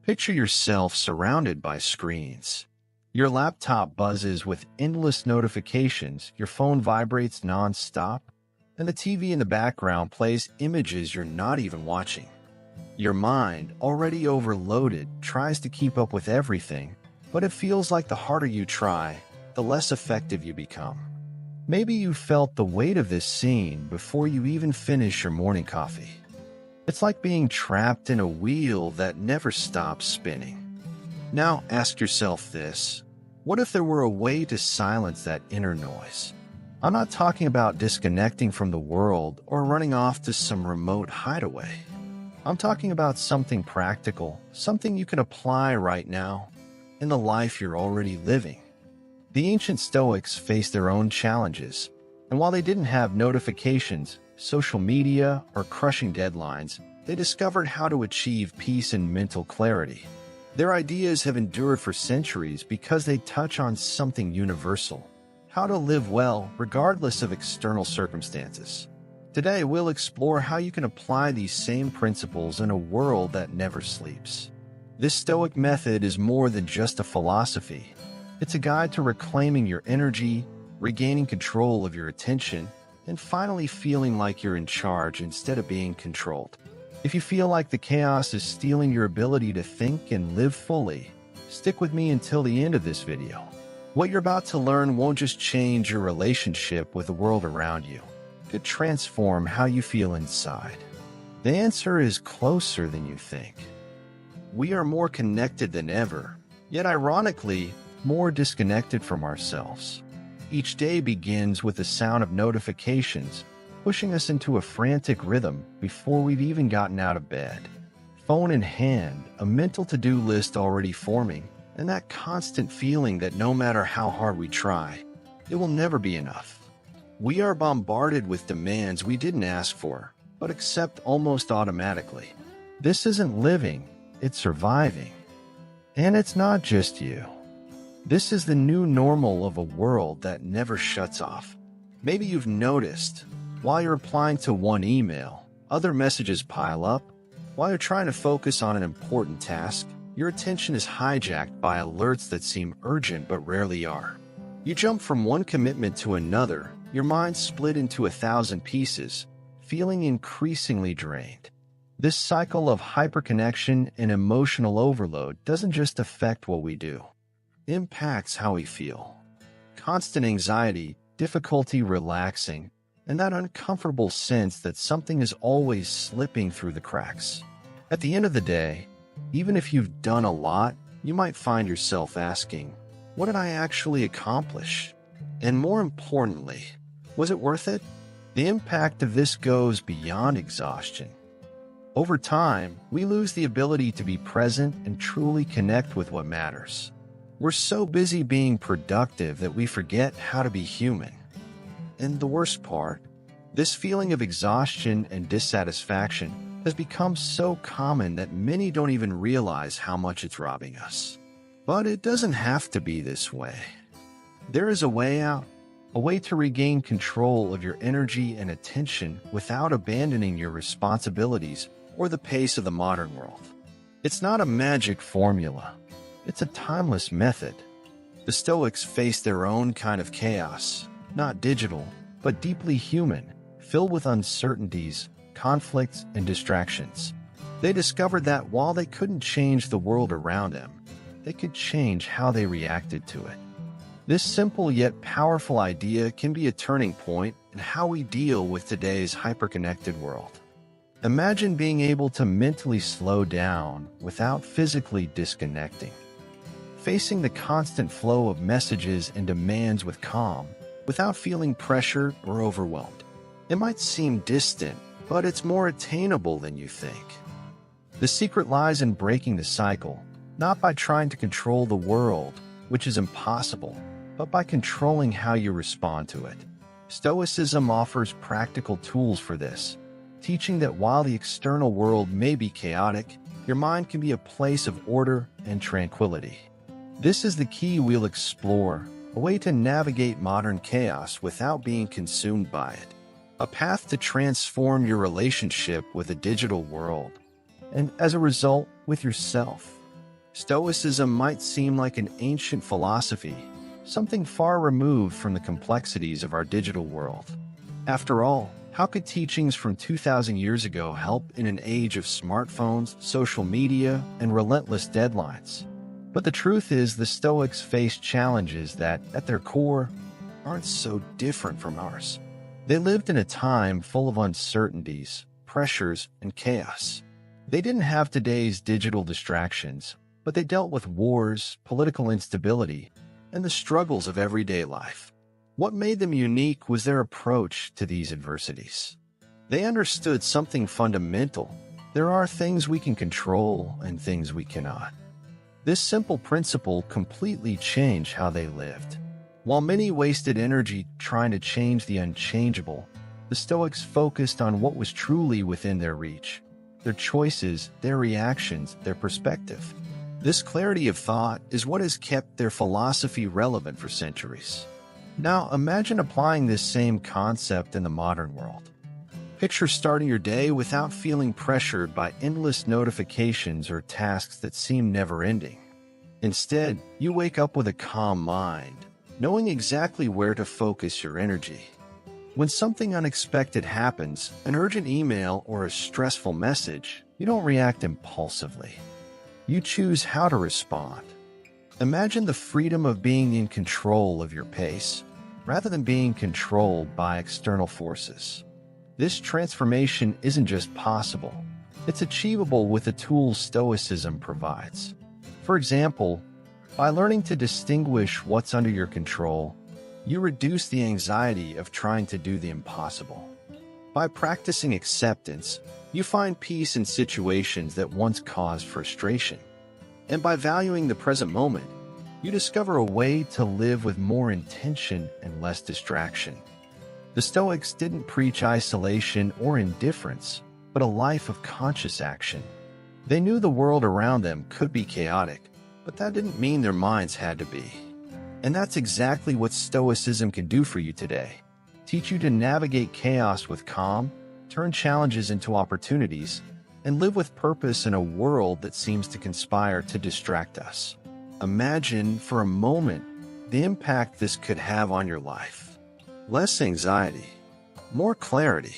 Picture yourself surrounded by screens. Your laptop buzzes with endless notifications, your phone vibrates non-stop, and the TV in the background plays images you're not even watching. Your mind, already overloaded, tries to keep up with everything, but it feels like the harder you try, the less effective you become. Maybe you felt the weight of this scene before you even finish your morning coffee. It's like being trapped in a wheel that never stops spinning. Now ask yourself this: what if there were a way to silence that inner noise? I'm not talking about disconnecting from the world or running off to some remote hideaway. I'm talking about something practical, something you can apply right now in the life you're already living. The ancient Stoics faced their own challenges, and while they didn't have notifications, social media, or crushing deadlines, they discovered how to achieve peace and mental clarity. Their ideas have endured for centuries because they touch on something universal: how to live well regardless of external circumstances. Today, we'll explore how you can apply these same principles in a world that never sleeps. This Stoic method is more than just a philosophy. It's a guide to reclaiming your energy, regaining control of your attention, and finally feeling like you're in charge instead of being controlled. If you feel like the chaos is stealing your ability to think and live fully, stick with me until the end of this video. What you're about to learn won't just change your relationship with the world around you. It could transform how you feel inside. The answer is closer than you think. We are more connected than ever, yet ironically, more disconnected from ourselves. Each day begins with the sound of notifications, pushing us into a frantic rhythm before we've even gotten out of bed. Phone in hand, a mental to-do list already forming, and that constant feeling that no matter how hard we try, it will never be enough. We are bombarded with demands we didn't ask for, but accept almost automatically. This isn't living, it's surviving. And it's not just you. This is the new normal of a world that never shuts off. Maybe you've noticed, while you're replying to one email, other messages pile up. While you're trying to focus on an important task, your attention is hijacked by alerts that seem urgent but rarely are. You jump from one commitment to another, your mind split into 1,000 pieces, feeling increasingly drained. This cycle of hyperconnection and emotional overload doesn't just affect what we do. It impacts how we feel. Constant anxiety, difficulty relaxing, and that uncomfortable sense that something is always slipping through the cracks. At the end of the day, even if you've done a lot, you might find yourself asking, what did I actually accomplish? And more importantly, was it worth it? The impact of this goes beyond exhaustion. Over time, we lose the ability to be present and truly connect with what matters. We're so busy being productive that we forget how to be human. And the worst part, this feeling of exhaustion and dissatisfaction has become so common that many don't even realize how much it's robbing us. But it doesn't have to be this way. There is a way out, a way to regain control of your energy and attention without abandoning your responsibilities or the pace of the modern world. It's not a magic formula. It's a timeless method. The Stoics faced their own kind of chaos, not digital, but deeply human, filled with uncertainties, conflicts, and distractions. They discovered that while they couldn't change the world around them, they could change how they reacted to it. This simple yet powerful idea can be a turning point in how we deal with today's hyperconnected world. Imagine being able to mentally slow down without physically disconnecting. Facing the constant flow of messages and demands with calm, without feeling pressured or overwhelmed. It might seem distant, but it's more attainable than you think. The secret lies in breaking the cycle, not by trying to control the world, which is impossible, but by controlling how you respond to it. Stoicism offers practical tools for this, teaching that while the external world may be chaotic, your mind can be a place of order and tranquility. This is the key we'll explore, a way to navigate modern chaos without being consumed by it. A path to transform your relationship with the digital world, and as a result, with yourself. Stoicism might seem like an ancient philosophy, something far removed from the complexities of our digital world. After all, how could teachings from 2,000 years ago help in an age of smartphones, social media, and relentless deadlines? But the truth is, the Stoics faced challenges that, at their core, aren't so different from ours. They lived in a time full of uncertainties, pressures, and chaos. They didn't have today's digital distractions, but they dealt with wars, political instability, and the struggles of everyday life. What made them unique was their approach to these adversities. They understood something fundamental. There are things we can control and things we cannot. This simple principle completely changed how they lived. While many wasted energy trying to change the unchangeable, the Stoics focused on what was truly within their reach: their choices, their reactions, their perspective. This clarity of thought is what has kept their philosophy relevant for centuries. Now, imagine applying this same concept in the modern world. Picture starting your day without feeling pressured by endless notifications or tasks that seem never-ending. Instead, you wake up with a calm mind, knowing exactly where to focus your energy. When something unexpected happens, an urgent email or a stressful message, you don't react impulsively. You choose how to respond. Imagine the freedom of being in control of your pace, rather than being controlled by external forces. This transformation isn't just possible, it's achievable with the tools Stoicism provides. For example, by learning to distinguish what's under your control, you reduce the anxiety of trying to do the impossible. By practicing acceptance, you find peace in situations that once caused frustration. And by valuing the present moment, you discover a way to live with more intention and less distraction. The Stoics didn't preach isolation or indifference, but a life of conscious action. They knew the world around them could be chaotic, but that didn't mean their minds had to be. And that's exactly what Stoicism can do for you today. Teach you to navigate chaos with calm, turn challenges into opportunities, and live with purpose in a world that seems to conspire to distract us. Imagine for a moment the impact this could have on your life. Less anxiety, more clarity,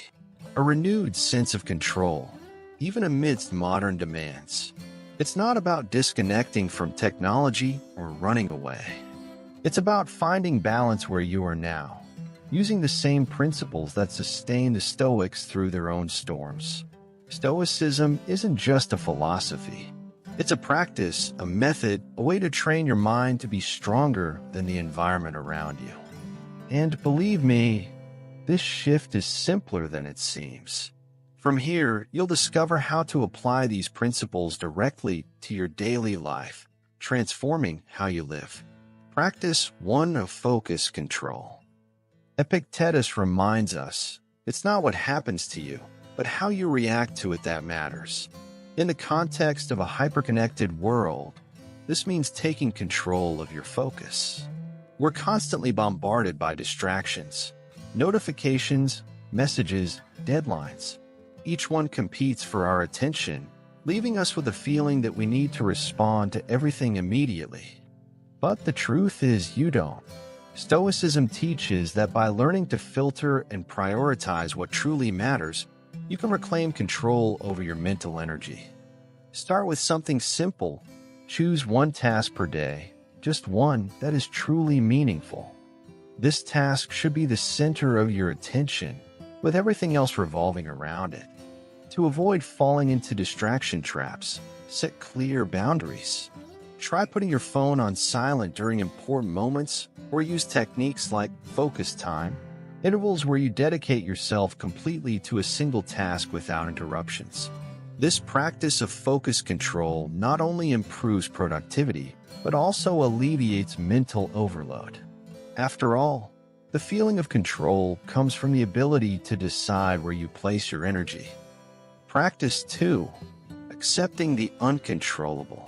a renewed sense of control, even amidst modern demands. It's not about disconnecting from technology or running away. It's about finding balance where you are now, using the same principles that sustain the Stoics through their own storms. Stoicism isn't just a philosophy. It's a practice, a method, a way to train your mind to be stronger than the environment around you. And believe me, this shift is simpler than it seems. From here, you'll discover how to apply these principles directly to your daily life, transforming how you live. Practice 1 of focus control. Epictetus reminds us, it's not what happens to you, but how you react to it that matters. In the context of a hyperconnected world, this means taking control of your focus. We're constantly bombarded by distractions, notifications, messages, deadlines. Each one competes for our attention, leaving us with a feeling that we need to respond to everything immediately. But the truth is, you don't. Stoicism teaches that by learning to filter and prioritize what truly matters, you can reclaim control over your mental energy. Start with something simple. Choose one task per day, just one that is truly meaningful. This task should be the center of your attention, with everything else revolving around it. To avoid falling into distraction traps, set clear boundaries. Try putting your phone on silent during important moments, or use techniques like focus time, intervals where you dedicate yourself completely to a single task without interruptions. This practice of focus control not only improves productivity, but also alleviates mental overload. After all, the feeling of control comes from the ability to decide where you place your energy. Practice 2, accepting the uncontrollable.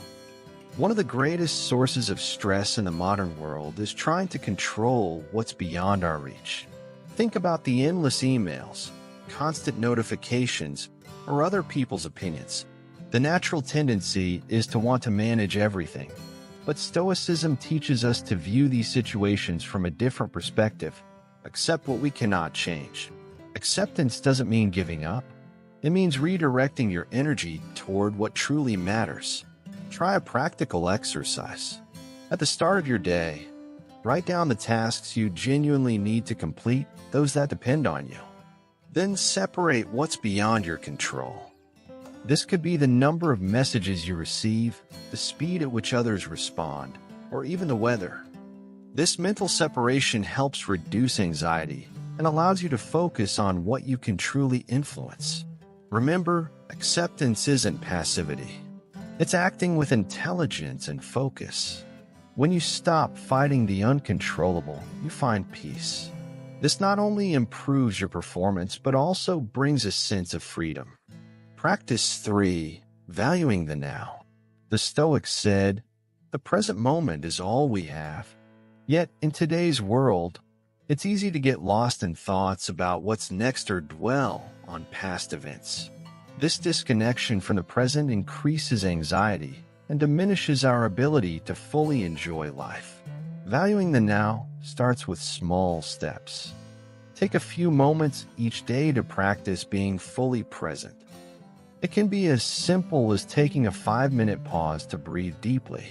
One of the greatest sources of stress in the modern world is trying to control what's beyond our reach. Think about the endless emails, constant notifications, or other people's opinions. The natural tendency is to want to manage everything, but Stoicism teaches us to view these situations from a different perspective. Accept what we cannot change. Acceptance doesn't mean giving up. It means redirecting your energy toward what truly matters. Try a practical exercise. At the start of your day, write down the tasks you genuinely need to complete, those that depend on you. Then separate what's beyond your control. This could be the number of messages you receive, the speed at which others respond, or even the weather. This mental separation helps reduce anxiety and allows you to focus on what you can truly influence. Remember, acceptance isn't passivity. It's acting with intelligence and focus. When you stop fighting the uncontrollable, you find peace. This not only improves your performance, but also brings a sense of freedom. Practice 3. Valuing the now. The Stoics said, "The present moment is all we have." Yet, in today's world, it's easy to get lost in thoughts about what's next or dwell on past events. This disconnection from the present increases anxiety and diminishes our ability to fully enjoy life. Valuing the now starts with small steps. Take a few moments each day to practice being fully present. It can be as simple as taking a 5-minute pause to breathe deeply.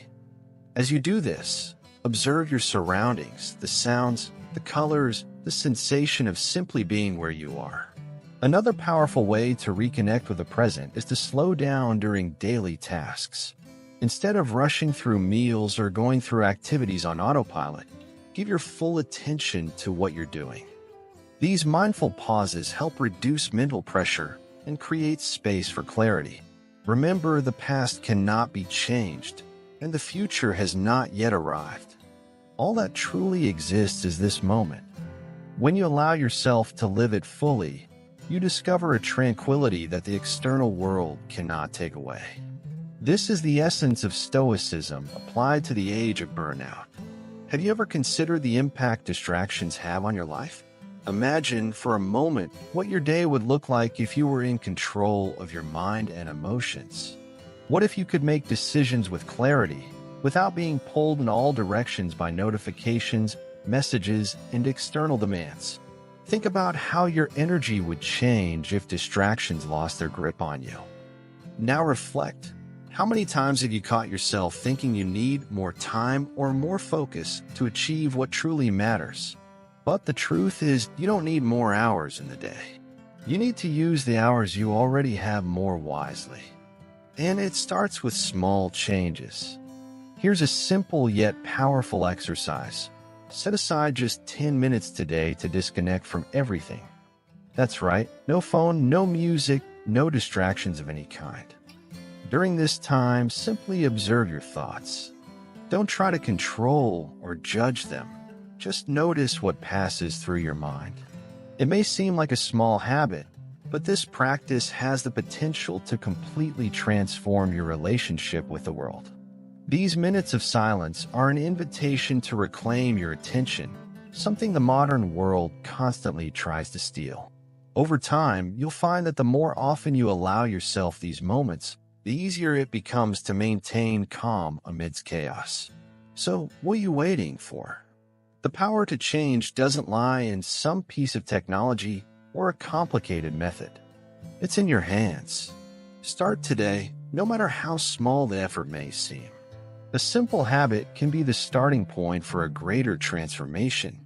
As you do this, observe your surroundings, the sounds, the colors, the sensation of simply being where you are. Another powerful way to reconnect with the present is to slow down during daily tasks. Instead of rushing through meals or going through activities on autopilot, give your full attention to what you're doing. These mindful pauses help reduce mental pressure and create space for clarity. Remember, the past cannot be changed, and the future has not yet arrived. All that truly exists is this moment. When you allow yourself to live it fully, you discover a tranquility that the external world cannot take away. This is the essence of Stoicism applied to the age of burnout. Have you ever considered the impact distractions have on your life? Imagine for a moment what your day would look like if you were in control of your mind and emotions. What if you could make decisions with clarity, without being pulled in all directions by notifications, messages, and external demands? Think about how your energy would change if distractions lost their grip on you. Now reflect. How many times have you caught yourself thinking you need more time or more focus to achieve what truly matters? But the truth is, you don't need more hours in the day. You need to use the hours you already have more wisely. And it starts with small changes. Here's a simple yet powerful exercise. Set aside just 10 minutes today to disconnect from everything. That's right, no phone, no music, no distractions of any kind. During this time, simply observe your thoughts. Don't try to control or judge them. Just notice what passes through your mind. It may seem like a small habit, but this practice has the potential to completely transform your relationship with the world. These minutes of silence are an invitation to reclaim your attention, something the modern world constantly tries to steal. Over time, you'll find that the more often you allow yourself these moments, the easier it becomes to maintain calm amidst chaos. So, what are you waiting for? The power to change doesn't lie in some piece of technology or a complicated method. It's in your hands. Start today, no matter how small the effort may seem. A simple habit can be the starting point for a greater transformation.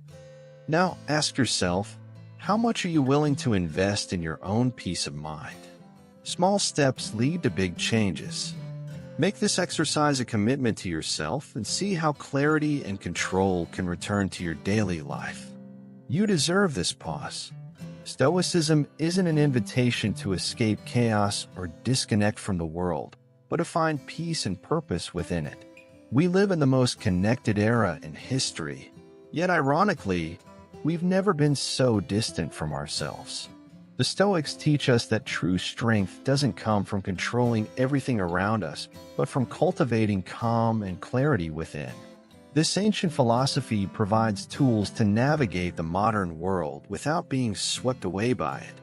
Now, ask yourself, how much are you willing to invest in your own peace of mind? Small steps lead to big changes. Make this exercise a commitment to yourself and see how clarity and control can return to your daily life. You deserve this pause. Stoicism isn't an invitation to escape chaos or disconnect from the world, but to find peace and purpose within it. We live in the most connected era in history, yet ironically, we've never been so distant from ourselves. The Stoics teach us that true strength doesn't come from controlling everything around us, but from cultivating calm and clarity within. This ancient philosophy provides tools to navigate the modern world without being swept away by it.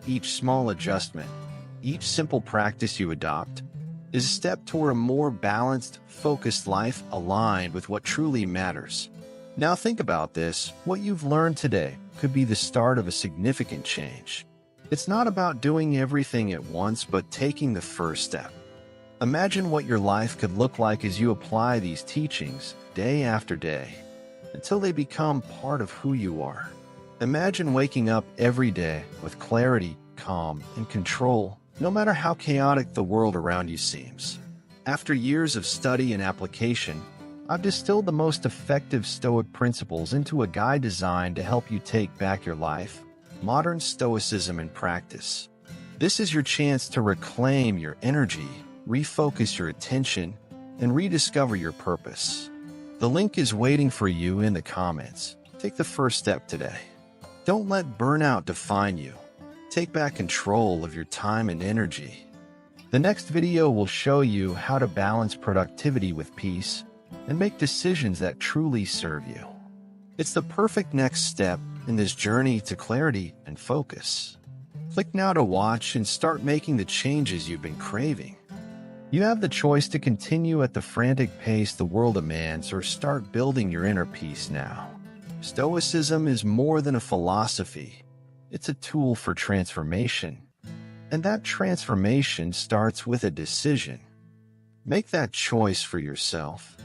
Each small adjustment, each simple practice you adopt, is a step toward a more balanced, focused life aligned with what truly matters. Now think about this. What you've learned today could be the start of a significant change. It's not about doing everything at once, but taking the first step. Imagine what your life could look like as you apply these teachings day after day, until they become part of who you are. Imagine waking up every day with clarity, calm, and control, no matter how chaotic the world around you seems. After years of study and application, I've distilled the most effective Stoic principles into a guide designed to help you take back your life. Modern Stoicism in practice. This is your chance to reclaim your energy, refocus your attention, and rediscover your purpose. The link is waiting for you in the comments. Take the first step today. Don't let burnout define you. Take back control of your time and energy. The next video will show you how to balance productivity with peace and make decisions that truly serve you. It's the perfect next step in this journey to clarity and focus. Click now to watch and start making the changes you've been craving. You have the choice to continue at the frantic pace the world demands or start building your inner peace now. Stoicism is more than a philosophy. It's a tool for transformation. And that transformation starts with a decision. Make that choice for yourself.